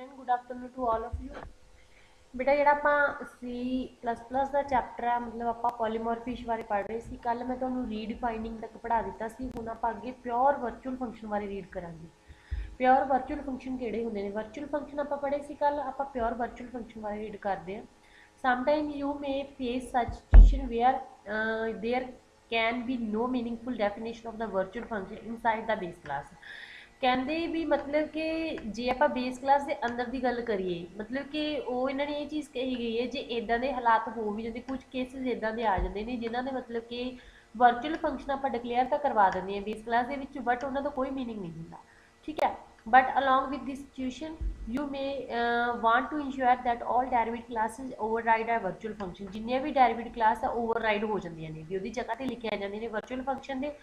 Good afternoon to all of you. बेटा ਜਿਹੜਾ ਆਪਾਂ C++ ਦਾ ਚੈਪਟਰ ਹੈ ਮਤਲਬ ਆਪਾਂ ਪੋਲੀਮੋਰਫਿਸ਼ ਬਾਰੇ ਪੜ੍ਹ ਰਹੇ ਸੀ। ਕੱਲ ਮੈਂ ਤੁਹਾਨੂੰ ਰੀਡਿਫਾਈਨਿੰਗ ਤੱਕ ਪੜ੍ਹਾ ਦਿੱਤਾ ਸੀ। ਹੁਣ ਆਪਾਂ ਅੱਗੇ ਪਿਓਰ ਵਰਚੁਅਲ ਫੰਕਸ਼ਨ ਬਾਰੇ ਰੀਡ ਕਰਾਂਗੇ। ਪਿਓਰ ਵਰਚੁਅਲ ਫੰਕਸ਼ਨ ਕਿਹੜੇ ਹੁੰਦੇ ਨੇ? ਵਰਚੁਅਲ ਫੰਕਸ਼ਨ ਆਪਾਂ ਪੜ੍ਹੇ ਸੀ ਕੱਲ, ਆਪਾਂ ਪਿਓਰ ਵਰਚੁਅਲ ਫੰਕਸ਼ਨ ਬਾਰੇ ਰੀਡ ਕਰਦੇ ਹਾਂ। Sometime you may face such situation where there can be no meaningful definition of the virtual function inside the base class. ਕਹਿੰਦੇ ਵੀ ਮਤਲਬ ਕਿ ਜੇ ਆਪਾਂ ਬੇਸ ਕਲਾਸ ਦੇ ਅੰਦਰ ਦੀ ਗੱਲ ਕਰੀਏ ਮਤਲਬ ਕਿ ਉਹ ਇਹਨਾਂ ਨੇ ਇਹ ਚੀਜ਼ ਕਹੀ ਗਈ ਹੈ ਜੇ ਇਦਾਂ ਦੇ ਹਾਲਾਤ ਹੋ ਵੀ ਜਾਂਦੇ, ਕੁਝ ਕੇਸਿਸ ਇਦਾਂ ਦੇ ਆ ਜਾਂਦੇ ਨੇ ਜਿਨ੍ਹਾਂ ਦੇ ਮਤਲਬ ਕਿ ਵਰਚੁਅਲ ਫੰਕਸ਼ਨ ਆਪਾਂ ਡਿਕਲੇਅਰ ਤਾਂ ਕਰਵਾ ਦਿੰਦੇ ਹਾਂ ਬੇਸ ਕਲਾਸ ਦੇ ਵਿੱਚ, ਬਟ ਉਹਨਾਂ ਦਾ ਕੋਈ ਮੀਨਿੰਗ ਨਹੀਂ ਹੁੰਦਾ। ਠੀਕ ਹੈ, but along with this situation you may want to ensure that all derived classes override a virtual function। जिन्ने भी derived class ਆ override ਹੋ ਜਾਂਦੀਆਂ ਨੇ ਵੀ ਉਹਦੀ ਜਗ੍ਹਾ ਤੇ ਲਿਖਿਆ ਜਾਂਦੇ ਨੇ virtual function ਦੇ।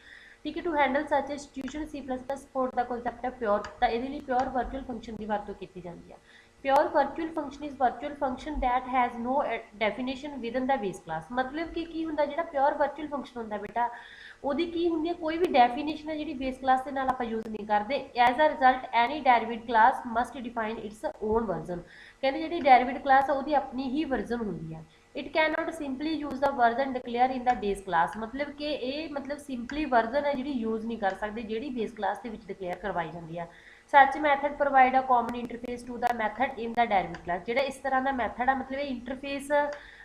ठीक है, to handle such a situation C++ support the concept है प्योर, तो ये लिए प्योर वर्चुअल फंक्शन की वरतों की जाती है। Pure virtual function is virtual function that has no definition within the base class. मतलब कि की हुंदा जिहड़ा प्योर वर्चुअल फंक्शन हुंदा बेटा ਉਹਦੀ ਕੀ ਹੁੰਦੀ ਹੈ, ਕੋਈ ਵੀ ਡੈਫੀਨੇਸ਼ਨ ਹੈ ਜਿਹੜੀ ਬੇਸ ਕਲਾਸ ਦੇ ਨਾਲ ਆਪਾਂ ਯੂਜ਼ ਨਹੀਂ ਕਰਦੇ। As a result any derivative class must define its own version. ਕਹਿੰਦੇ ਜਿਹੜੀ ਡੈਰੀਵੇਟਿਵ ਕਲਾਸ ਆ ਉਹਦੀ ਆਪਣੀ ਹੀ ਵਰਜ਼ਨ ਹੁੰਦੀ ਹੈ। It can not simply use the version declare in the base class. मतलब कि ये मतलब सिंपली वर्जन है जी यूज नहीं कर सकते जी बेस क्लास के डिक्लेयर करवाई जाती है। Such method provide a common interface to the method in the derivative class. जो इस तरह का मैथड है मतलब इंटरफेस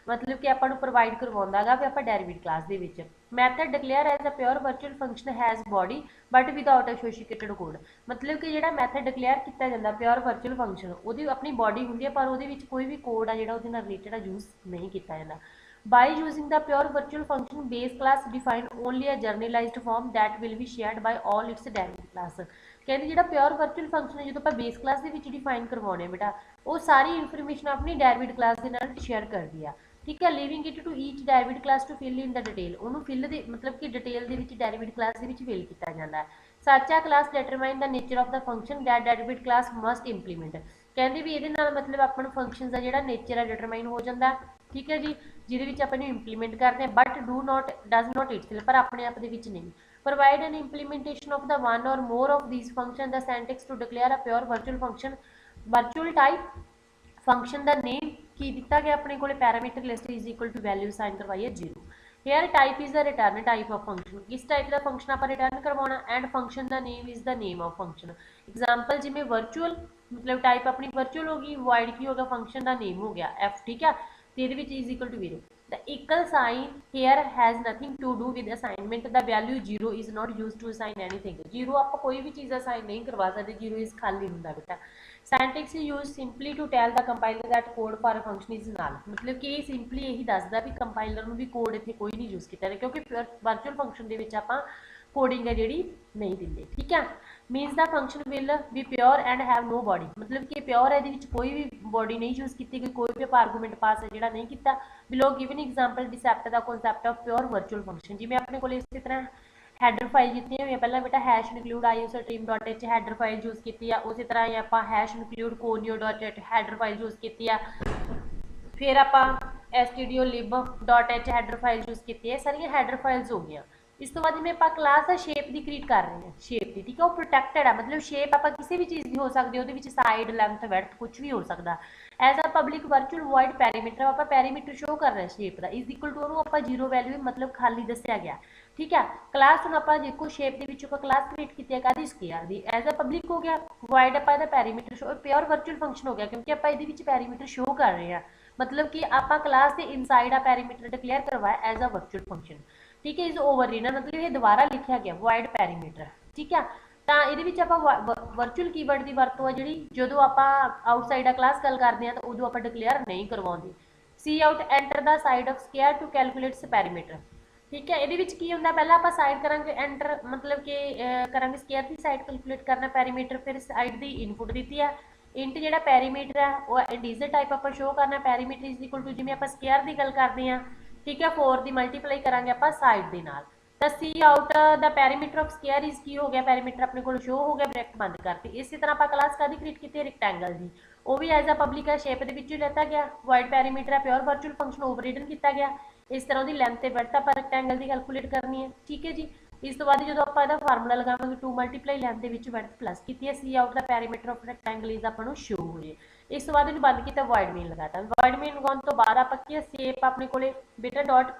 मतलब कि आपको प्रोवाइड करवाता है भी आप डेरिवेटिव क्लास के method declare as a pure virtual function has body but without associated code. मतलब कि जो मैथड डिक्लेयर किया जाता प्योर वर्चुअल फंक्शन वो अपनी बॉडी होंगी है पर वो कोई भी कोड है जो रिलेटेड यूज नहीं किया जाता। By using the pure virtual function base class define only a generalized form that will be shared by all its derivative class. कहते जो प्योर वर्चुअल फंक्शन है जो आप बेस क्लास के डिफाइन करवाने बेटा वो सारी इनफॉर्मेशन अपनी डेरिवेटिव क्लास के नाल शेयर कर दी है। ठीक है, living it to each derivative class to fill in the detail. उन्होंने फिल दे मतलब कि डिटेल के डेरिवेटिव क्लास के फिल किया जाता है। Such a class determine the nature of the function that derivative class must implement. कहते भी ये मतलब अपन फंक्शन का जो नेचर है डिटरमाइन हो जाता है। ठीक है जी, जिद अपन इंप्लीमेंट करते हैं बट डज नॉट इटसेल्फ, पर अपने आप के नहीं। Provide an implementation of the one or more of these function the syntax to declare a pure virtual function. Virtual type function का नेम की दिता गया अपने को parameter list is equal to value sign करवाई है 0। Here type is the return type of function. किस type का फंक्शन आप रिटर्न करवाना एंड फंक्शन का name is the name of function. Example जिमें वर्चुअल मतलब टाइप अपनी वर्चुअल होगी, वॉइड की होगा फंक्शन का नेम हो गया एफ। ठीक है, तो ये is equal to 0। The equal sign here has nothing to do with assignment. The value 0 is not use to assign anything. 0 आप कोई भी चीज़ असाइन नहीं करवा सकते, 0 इज खाली होंगे बेटा। Syntax use simply to tell the compiler that code for function is null. मतलब कि सिंपली यही दसदा भी कंपाइलर में भी कोड इतने कोई नहीं यूज किया क्योंकि वर्चुअल फंक्शन के आप कोडिंग है जी नहीं देंगे। ठीक है, means the function will be pure and have no body. मतलब कि प्योर है कोई भी बॉडी नहीं यूज की गई, कोई भी आर्गूमेंट पास है जो नहीं किया। Below given example depict the concept of pure virtual function. जिमें अपने को इस तरह हैडर फाइल जितनी हुई पहला बेटा hash include iostream dot H header file use की है। उस तरह ही आप hash include conio dot H header file use की है। फिर आप stdolib dot H header file use की है। सारिया हैडर फाइल्स हो गई। इस तो बाद जिमें आप क्लास है शेप की क्रिएट कर रहे हैं, शेप की। ठीक है, वो प्रोटैक्टेड है मतलब शेप आप किसी भी चीज़ की हो सकती है, वो साइड लेंथ वैथ कुछ भी हो सकता। As a public virtual void parameter आप पैरीमीटर शो कर रहे हैं शेप का इज इक्वल टू उन्होंने आप 0 वैल्यू मतलब खाली दसिया गया। ठीक है, क्लास हम आप देखो शेप के क्लास क्रिएट की है स्केयर की एज अ पब्लिक हो गया। वॉइड आप parameter show pure virtual function हो गया क्योंकि आप ये पैरीमीटर शो कर रहे हैं। मतलब कि आप क्लास के इनसाइड आ पैरीमीटर डिक्लेयर करवाया एज अ वर्चुअल फंक्शन। ठीक है, इज ओवर रीडन मतलब ये दोबारा लिखा गया वॉइड पैरीमीटर। ठीक है, तो ये वर्चुअल कीवर्ड की वरतों है जी जो आप आउटसाइड आ क्लास गल करते हैं तो उदों आप डिक्लेयर नहीं करवाते। Cout enter the side of square to calculate perimeter. ठीक है, ये की होंगे पहला आप साइड करा एंटर मतलब कि करा स्केयर की साइड कैलकुलेट करना पैरीमीटर, फिर साइड की इनपुट दी है इंट जो पैरीमीटर है वो इंटीजर टाइप आप शो करना। पैरीमीटर इज इक्वल टू जिमें आप स्केयर की गल करते हैं। ठीक है, 4 की मल्टीप्लाई करा आप साइड के नाल। तो cout the perimeter of square is की हो गया पैरीमीटर अपने को शो हो गया, ब्रैकेट बंद करती। इसी तरह आप क्लास का क्रिएट की रिक्टेंगल की वो भी एज अ पब्लिक है शेप के लेता गया। वाइड पैरीमीटर है pure virtual function over ridden किया गया। इस तरह की लेंथ ते ब्रेडथ आप रेक्टेंगल की कैलकुलेट करनी है। ठीक है जी, इस तो बाद जो आप इसका फार्मूला लगावे 2 मल्टीप्लाई लेंथ के विच विड्थ प्लस की है, cout the perimeter of rectangle is अपन को शो हो जाए। इस तो बाद इन्हें बंद किया, वॉइड मेन लगाता। वॉइड मेन लगाने तो बाद आप शेप अपने को बेटा डॉट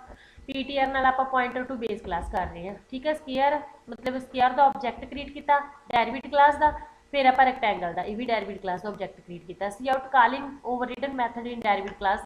पीटीआर नाल आप पॉइंटर टू बेस क्लास कर रहे हैं, ठीक है। स्केयर मतलब स्केयर का ऑब्जेक्ट क्रिएट किया डेरिवेटिव क्लास का, फिर आप रेक्टेंगल का यह भी डेरिवेटिव क्लास का ऑब्जेक्ट क्रिएट किया। Cout calling over written method in derivative class,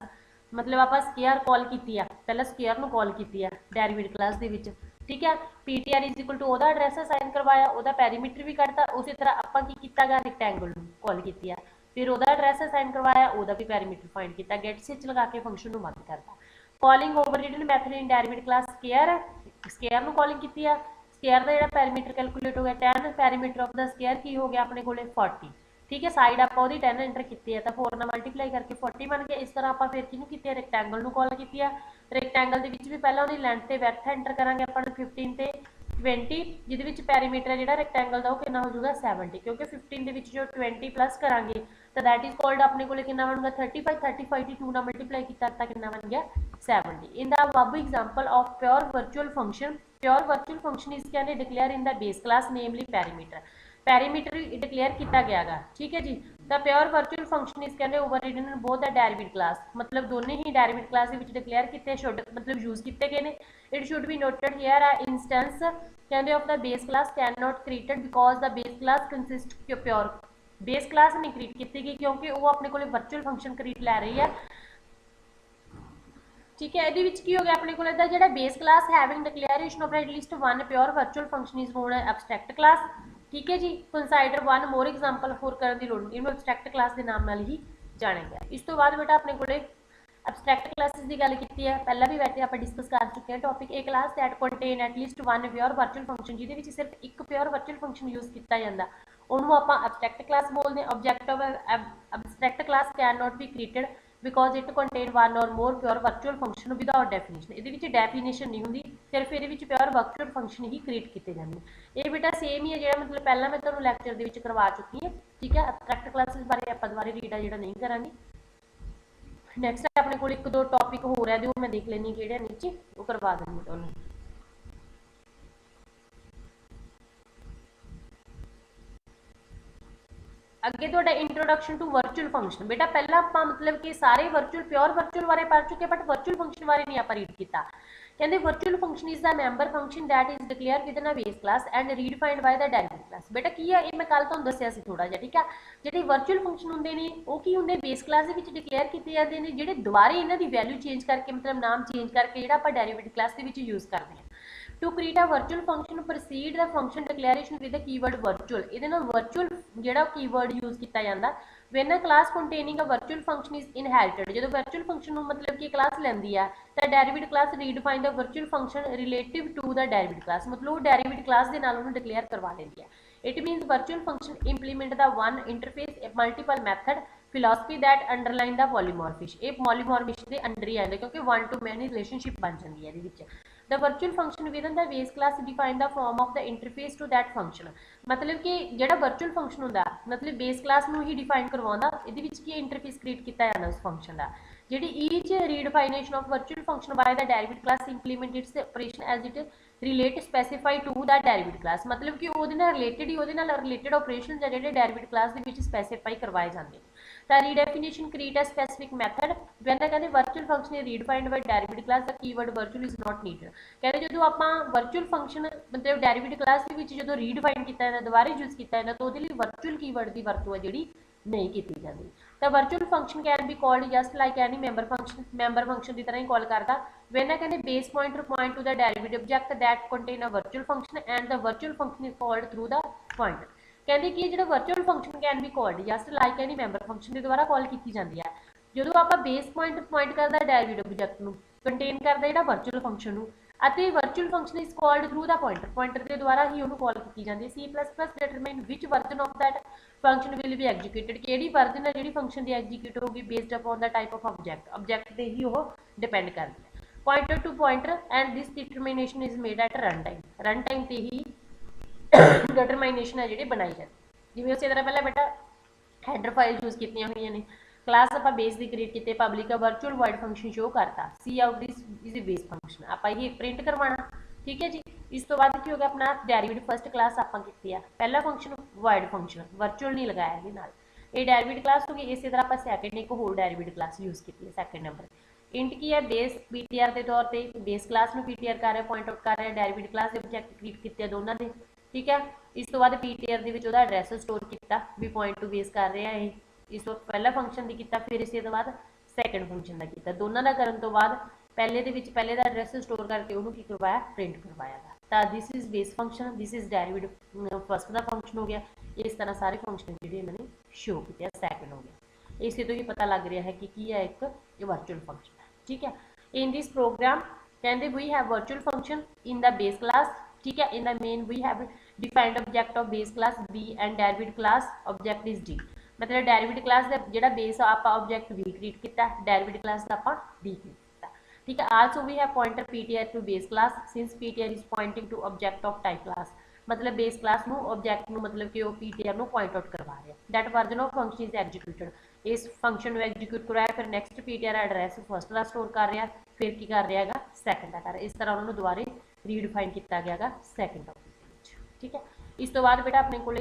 मतलब आप स्केयर कॉल की है, पहले स्केयर को कॉल की है डेरिवेटिव क्लास के विच, ठीक है। पीटीआर इज इक्वल टू वह एड्रैस असाइन करवाया, वह पेरीमीटर भी कटता, उस तरह आप किया रेक्टेंगल कॉल की है, फिर वह एड्रैस असाइन करवाया, वह भी पेरीमीटर फाइंड किया, गेट स्विच लगा के फंक्शन को बंद करता। Calling over written method in derivative class square है, स्केयर को कॉलिंग की है, स्केयर का जो पेरीमीटर कैलकुलेट हो गया 10, पेरीमीटर ऑफ द स्केयर की हो गया अपने को 40, ठीक है। साइड आप 10 एंटर की है तो 4 ना मल्टीप्लाई करके 40 बन गया। इस तरह आप फिर किनू की रेक्टेंगल को कॉल की है, रेक्टेंगल के भी पहले वो लेंथ से वैथ एंटर करा अपन 15 से 20, जिद पेरीमीटर है जो रेक्टेंगल का कि हो जाएगा 70, क्योंकि 15 के जो 20 प्लस करा तो दैट इज कॉल्ड अपने को कि बनूगा 35, 35 की 2 ना मल्टीप्लाई किया तो कि बन गया 70। In the above example of pure virtual function, pure virtual function is can declare in the base class namely perimeter, perimeter declare किया गया गा, ठीक है जी। The pure virtual function is कहते overwritten in both the derivative class, मतलब दोनों ही डेरिवेटिव क्लास के डिक्लेयर किए शुड मतलब यूज किए गए हैं। It should be noted here a instance कहते of the base class can not created because the base class consist pure, base class नहीं क्रिएट की गई क्योंकि वो अपने को वर्चुअल फंक्शन क्रिएट लै रही है, ठीक है। ये की हो गया अपने को जो base class having declaration of at least one pure virtual function is known abstract class, ठीक है जी। कंसाइडर वन मोर एग्जाम्पल फोर करने की लोड़ नहीं, इन्होंने एब्सट्रैक्ट क्लास के नाम नाल ही जाने गया। इस तो बाद बेटा अपने को एब्सट्रैक्ट क्लासेस की गल की है, पहला भी वैसे आप डिस्कस कर चुके हैं टॉपिक। एक class that contain at least one pure virtual function, जिहदे सिर्फ एक प्योर वर्चुअल फंक्शन यूज किया जाता, उन्होंने आप एब्सट्रैक्ट क्लास बोलते हैं। Object of abstract class can not be created because it contain one or more pure virtual function without definition, ये डेफिनेशन नहीं होंगी, सिर्फ ये प्योर वर्चुअल फंक्शन ही क्रिएट किए जाते। ये बेटा सेम ही है जो मतलब पहला मैं तुम्हें लैक्चर के करवा चुकी हूँ, ठीक है। एब्सट्रैक्ट क्लासेस बारे आप दोबारा रीड है जो नहीं करा। नैक्सट अपने को एक दो टॉपिक हो रहा है जो मैं देख लेनी कि नीचे वो करवा देंगे तुहानू। अगे तो इंट्रोडक्शन टू वर्चुअल फंक्शन, बेटा पहला आप मतलब कि सारे वर्चुअल प्योर वर्चुअल बारे पढ़ चुके, बट वर्चुअल फंक्शन बारे नहीं आप रीड किया। कहते virtual function is the member function that is declare with in a base class and redefined bye the derivative class. बेटा की है ये मैं कल तुहानू दस्सिया सी थोड़ा जिहा, ठीक है। जिहड़े वर्चुअल फंक्शन होंदे ने वो की होंदे बेस क्लास दे विच डिक्लेयर किए जाते हैं, जिहड़े दुबारे इन्हां दी वैल्यू चेंज करके मतलब नाम चेंज करके जिहड़ा आपां डेरिवेटिव क्लास दे विच यूज करते हैं। To create a virtual function proceed the function declaration with the keyword virtual, इहदे नाल वर्चुअल जिहड़ा कीवर्ड यूज किया जाता when a class containing a virtual function is inherited, जो virtual function मतलब कि क्लास लेंदी है तो derivative class redefine the virtual function relative to the derivative class, मतलब वो डेरिवेटिव क्लास के नाल उन्होंने डिक्लेयर करवा लेंदी है। It means virtual function implement the one interface multiple method philosophy that underline the polymorphism, ये पॉलीमॉर्फिश के अंडर ही आते क्योंकि वन टू मैनी रिलेशनशिप बन जाती है ये। The virtual function within the base class define the form of the interface to that function, मतलब कि जो वर्चुअल फंक्शन होंगे मतलब बेस क्लास में ही डिफाइन करवाता, ये इंटरफेस क्रिएट किया जाता उस फंक्शन का। जी each redefinition of virtual function by the derivative class implement its operation as it relate specify to the derivative class, मतलब कि वो रिलेटेड ही रिलेटेड ऑपरेशन जो डेरिवेटिव क्लास के स्पेसिफाई करवाए जाते हैं। The redefinition create a specific method when the virtual function is redefined by derivative class, the keyword virtual is not needed। कहते जो आप virtual function मतलब derivative class के जो redefine किया है दोबारा यूज किया है तो virtual keyword की वरतों है जी नहीं की जाती। The virtual function can be called just like any member function की तरह ही कॉल करता when a कहते base pointer point to the derivative object that contain a virtual function and the virtual function is called through the pointer। कहते कि जो virtual function can be called just like any member function के द्वारा call की जाती है जो आप बेस पॉइंट करता डेरिवेटिव ऑब्जेक्ट को कंटेन करता जो virtual function virtual function is called through the pointer के द्वारा ही उन्होंने कॉल की जाती है। C++ determine which version of that function will be executed, कि वर्जन है जी फंक्शन की एग्जीक्यूट होगी based upon the type of object से ही वो डिपेंड करती है। Pointer to pointer and this determination is made at run time से ही डिटरमाइनेशन है जी बनाई जाती। जिवें उस तरह पहले बेटा हैडर फाइल यूज की हुई ने, क्लास आप बेस की क्रिएट की public virtual wide function show करता, सी आउट इज बेस फंक्शन आप ये प्रिंट करवाना, ठीक है जी। इस तो बाद की हो गया अपना डेरिवेटिव फर्स्ट क्लास आपां कीती है, पहला फंक्शन वॉइड फंक्शन वर्चुअल नहीं लगाया ਇਹਦੇ ਨਾਲ, ਇਹ डेरिवेटिव क्लास हो गई। इसी तरह आप सैकेंड एक होर डेरिवेटिव क्लास यूज़ की है सैकेंड नंबर इंट की है बेस पीटीआर के तौर पर बेस क्लास में पीटीआर कर रहा है पॉइंट आउट कर रहा है डेरिवेटिव क्लास के ऑब्जेक्ट क्रिएट किए दोनों के, ठीक है। इस तो बाद पीटीआर के एड्रैस स्टोर किया भी पॉइंट टू बेस कर रहा है, इस वक्त पहला फंक्शन की किया, फिर इसी तो बाद सैकेंड फंक्शन का किया, दोनों का करने तो बाद पहले पहले का एड्रैस स्टोर करके उन्होंने की करवाया प्रिंट करवाया था। This is base function, this is derivative first का फंक्शन हो गया। इस तरह सारे फंक्शन जो इन्होंने शो किया, सैकेंड हो गया। इस तो ही पता लग रहा है कि है एक वर्चुअल फंक्शन है, ठीक है। इन दिस प्रोग्राम कहते we have virtual function in the base class, ठीक है। In the main we have defined object of base class B and derivative class object is D, मतलब डेरिवेटिव क्लास का जो base आप object B create किया, derivative class का आप D create, ठीक है। Also we have pointer PTR to base class since PTR is pointing to object of type class, मतलब बेस क्लास नो ऑब्जेक्ट नो मतलब कि पीटीआर नो पॉइंट आउट करवा रहा है। That version of function is executed, इस फंक्शन को एग्जीक्यूट करवाया, फिर नैक्सट पीटीआर एड्रैस फर्स्ट का स्टोर कर रहा है, फिर की कर रहा है सैकेंड का कर रहा है। इस तरह उन्होंने दोबारा रीडिफाइन किया गया सैकेंड टॉपिक, ठीक है। इस तो बाद बेटा अपने को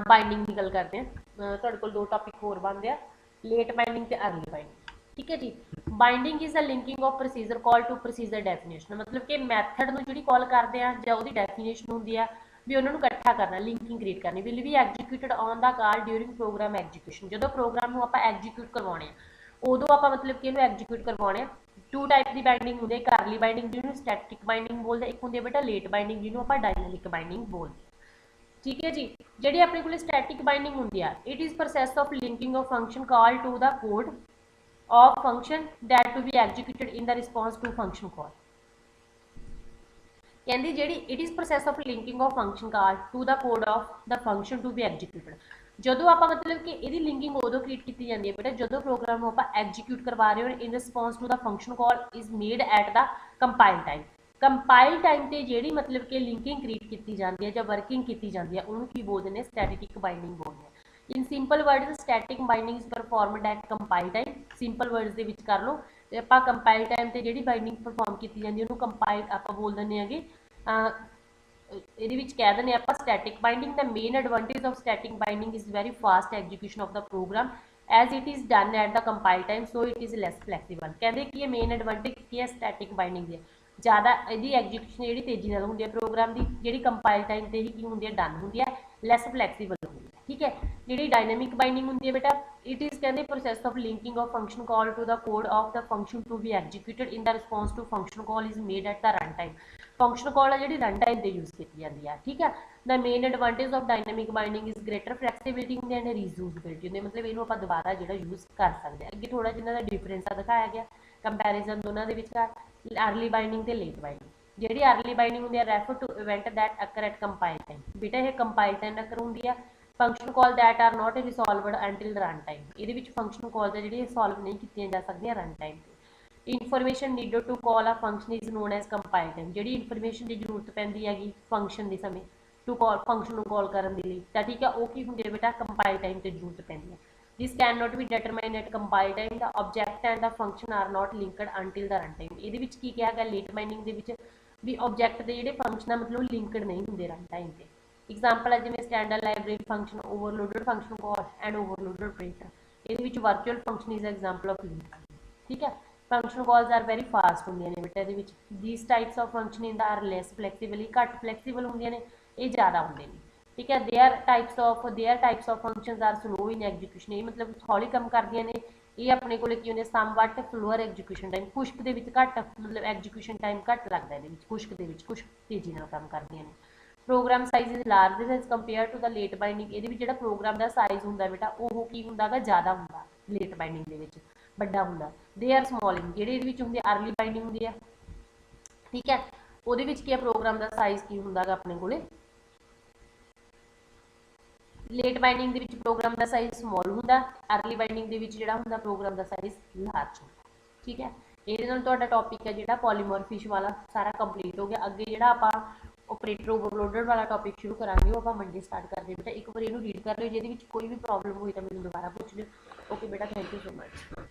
बाइंडिंग की गल करते हैं, तुहाडे कोल दो टॉपिक होर बनते हैं, लेट बाइंडिंग ते अर्ली बाइंडिंग, ठीक है जी। Binding is a linking of procedure call to procedure definition, मतलब कि मैथड में जी कॉल करते हैं जो उसकी डेफिनेशन होंगी है भी उन्होंने इकट्ठा करना, लिंकिंग क्रिएट करनी, will be executed on the call during program execution, जो प्रोग्राम को आप एग्जीक्यूट करवाने उदों आप मतलब कि एग्जीक्यूट करवाने। टू टाइप की बाइंडिंग होंगी, एक अर्ली बाइंडिंग जिन्होंने स्टैटिक बाइंडिंग बोलते, एक होंगी बेटा लेट बाइंडिंग जिन्होंने आप डायनामिक बाइंडिंग बोलते, ठीक है जी। जी अपने को स्टैटिक बाइंडिंग होंगी है, it is process of linking of function call to the code of function that to be executed in the response to function call, कहती जी it is process of linking of function call to the code of the function to be executed, जो आप मतलब कि यदि linking उदों create की जाती है बेटा जो प्रोग्राम आप एग्जीक्यूट करवा रहे हो in response to the function call is made at the compile time, compile time से जी मतलब कि लिंकिंग क्रिएट की जाती है या वर्किंग की जाती है उन्होंने की बोलते हैं स्टैटिक बाइंडिंग बोलते हैं। In simple words static binding is performed eight compile time, simple words के विच कर लो तो आप कंपाइल टाइम से जी बाइंडिंग परफॉर्म की जाती है उन्होंने कंपाइल आप बोल दें कि ये कह दें आप static binding. The main advantage of static binding is very fast execution of the program as it is done at the compile time so it is less flexible, कहते कि मेन एडवांटेज की है स्टैटिक बाइंडिंग की, ज़्यादा यदि execution जी तेजी नाल होंदी है प्रोग्राम की, जी कंपाइल टाइम से ही की होंदी है डन होंदी है, लैस फ्लैक्सीबल होंदी है, ठीक है। जी डायनेमिक बाइंडिंग होंदी है बेटा इट इज़ कहते process of linking of function call to the code of the function to be executed in the response to function call is made at the run time, function call है जी run time पर use की जाती है, ठीक है। The main advantage of dynamic binding is greater flexibility होंदी and reusability होंदी, मतलब इन्हों आप दोबारा जो यूज़ कर सकते हैं। अगे थोड़ा जिन्हों का डिफरेंस दिखाया गया कंपैरिजन दोनों के विचकार अर्ली बाइंडिंग ते लेट बाइंडिंग। जी अर्ली बाइंडिंग होंदी है refer to event that occur at compile time, बेटा ये कंपाइल टाइम अकर होंदी है, function call that are not resolved until run time, ये फंक्शन कॉल जी सॉल्व नहीं की जा सकती रन टाइम पर। Information needed to call a function is known as compile time, जी इनफॉर्मेशन की जरूरत पैंती हैगी फंक्शन के समय टू कॉल फंक्शन को कॉल करने के लिए, तो ठीक है वो की होंगी है बेटा कंपाइल टाइम से जरूरत पैंती है। This can not be determine at compile time, the object and the function are not linked until the run time, ये की कहा गया लेट बाइंडिंग के भी ऑब्जेक्ट के जोड़े फंक्शन मतलब लिंकड नहीं होंगे रन टाइम पर। एग्जाम्पल है जिवें standard library function overloaded function call and overloaded printer, ये virtual function is example of link, ठीक है। Function calls are very fast होंगे ने बेटा ये these types of function in are less flexible, घट फ्लैक्सीबल होंगे ने ये ज़्यादा होंगे ने, ठीक है। Their types of functions are slow in execution, ये मतलब हौली कम करदियां ने, ये अपने को होंगे समवट स्लोअर एग्जीक्यूशन टाइम, कुछ के घट मतलब एग्जीक्यूशन टाइम घट लगता है, कुछ कुछ तेजी नाल काम करदियां ने। Program size is large as compare to the late binding, ये जो प्रोग्राम का साइज होंगे बेटा वो की होंगे ज़्यादा होंगे लेट बाइंडिंग के बड़ा होंगे। दे आर स्मॉल इन जी होंगे अर्ली बाइंडिंग होंगी है, ठीक है। वो की प्रोग्राम का साइज की होंगे अपने को लेट बाइंडिंग के प्रोग्राम का साइज स्मॉल होंगे, अर्ली बाइंडिंग के जो प्रोग्राम का साइज लार्ज होंगे, ठीक है। ये टॉपिक है जो पॉलीमॉर्फिश वाला सारा कंप्लीट हो गया। अगे जो आप ऑपरेटर ओवरलोडेड वाला टॉपिक शुरू करांगे वो आप मंडे स्टार्ट करते बेटा, एक बार इनू रीड कर लो, जिहदे विच कोई भी प्रॉब्लम हुई तो मैं दोबारा पूछ लियो। ओके बेटा, थैंक यू सो मच।